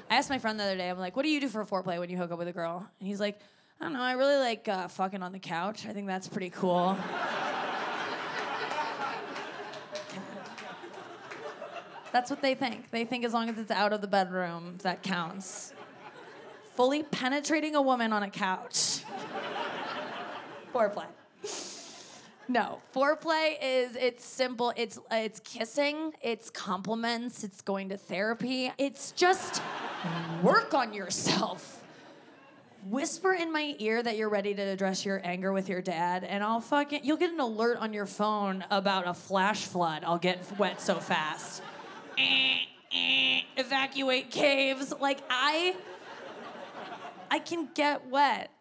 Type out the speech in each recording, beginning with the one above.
I asked my friend the other day, I'm like, what do you do for foreplay when you hook up with a girl? And he's like, I don't know, I really like fucking on the couch. I think that's pretty cool. That's what they think. They think as long as it's out of the bedroom, that counts. Fully penetrating a woman on a couch. Foreplay. No, foreplay it's simple. It's kissing, it's compliments, it's going to therapy. It's just work on yourself. Whisper in my ear that you're ready to address your anger with your dad, and you'll get an alert on your phone about a flash flood. I'll get wet so fast. Evacuate caves. Like, I can get wet.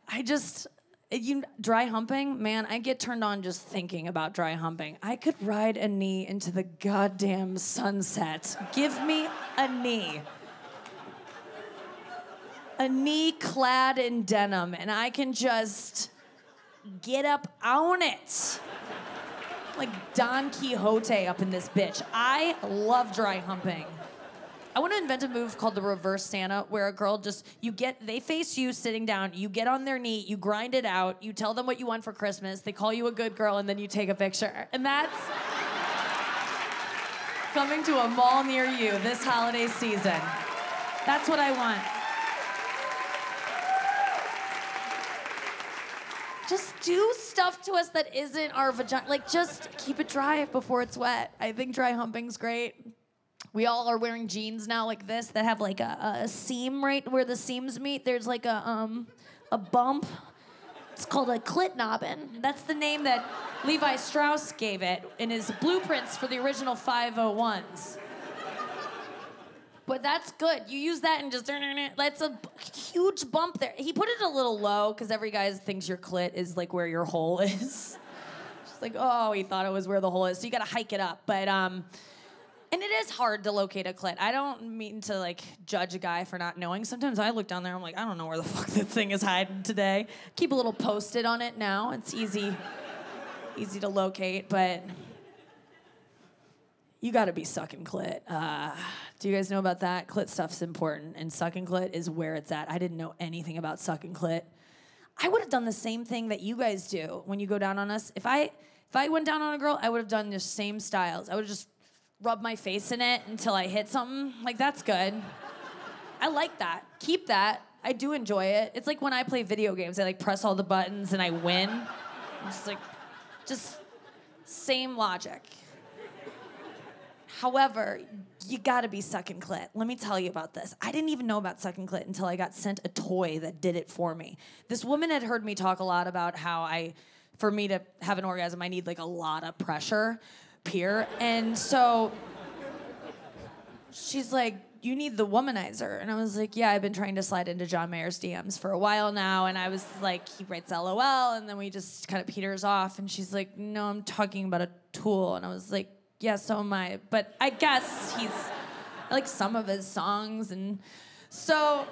Dry humping, man, I get turned on just thinking about dry humping. I could ride a knee into the goddamn sunset. Give me a knee. A knee clad in denim, and I can just get up on it. Like Don Quixote up in this bitch. I love dry humping. I want to invent a move called the reverse Santa, where a girl they face you sitting down, you get on their knee, you grind it out, you tell them what you want for Christmas, they call you a good girl, and then you take a picture. And that's coming to a mall near you this holiday season. That's what I want. Just do stuff to us that isn't our vagina. Like, just keep it dry before it's wet. I think dry humping's great. We all are wearing jeans now like this that have like a seam right where the seams meet. There's like a bump. It's called a clit nobbin. That's the name that Levi Strauss gave it in his blueprints for the original 501s. But that's good. You use that and just, that's a huge bump there. He put it a little low because every guy thinks your clit is like where your hole is. Just like, oh, he thought it was where the hole is. So you gotta hike it up. But, and it is hard to locate a clit. I don't mean to like judge a guy for not knowing. Sometimes I look down there, I'm like, I don't know where the fuck this thing is hiding today. Keep a little Post-it on it now. It's easy to locate, but you gotta be sucking clit. Do you guys know about that? Clit stuff's important, and sucking clit is where it's at. I didn't know anything about sucking clit. I would have done the same thing that you guys do when you go down on us. If I went down on a girl, I would have done the same styles. I would have just rubbed my face in it until I hit something. Like, that's good. I like that. Keep that. I do enjoy it. It's like when I play video games. I like press all the buttons and I win. I'm just same logic. However, you gotta be sucking clit. Let me tell you about this. I didn't even know about sucking clit until I got sent a toy that did it for me. This woman had heard me talk a lot about how for me to have an orgasm, I need like a lot of pressure, and so she's like, you need the womanizer. And I was like, yeah, I've been trying to slide into John Mayer's DMs for a while now. And I was like, he writes LOL, and then we just kind of peters off. And she's like, no, I'm talking about a tool. And I was like, yeah, so am I. But I guess I like some of his songs. And so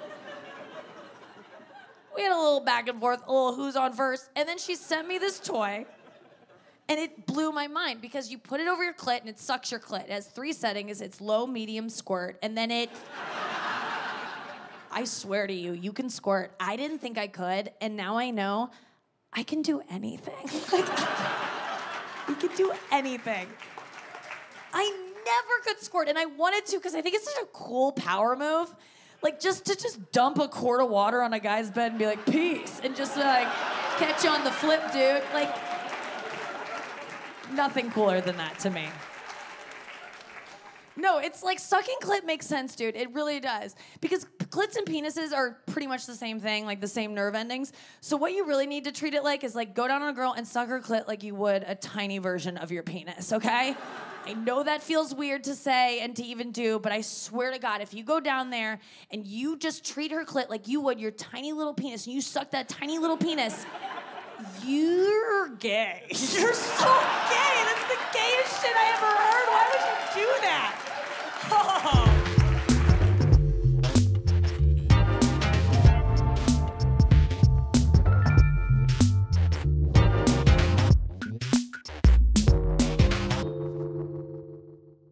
we had a little back and forth, a little who's on first. And then she sent me this toy. And it blew my mind because you put it over your clit and it sucks your clit. It has 3 settings. It's low, medium, squirt. And then I swear to you, you can squirt. I didn't think I could. And now I know I can do anything. You can do anything. I never could squirt, and I wanted to because I think it's such a cool power move. Like, just to dump a quart of water on a guy's bed and be like, peace, and just like catch you on the flip, dude. Like, nothing cooler than that to me. No, it's like sucking clit makes sense, dude. It really does. Because clits and penises are pretty much the same thing, like the same nerve endings. So what you really need to treat it like is like go down on a girl and suck her clit like you would a tiny version of your penis, okay? I know that feels weird to say and to even do, but I swear to God, if you go down there and you just treat her clit like you would your tiny little penis, and you suck that tiny little penis, you're gay. You're so gay. That's the gayest shit I ever heard. Why would you do that? Oh.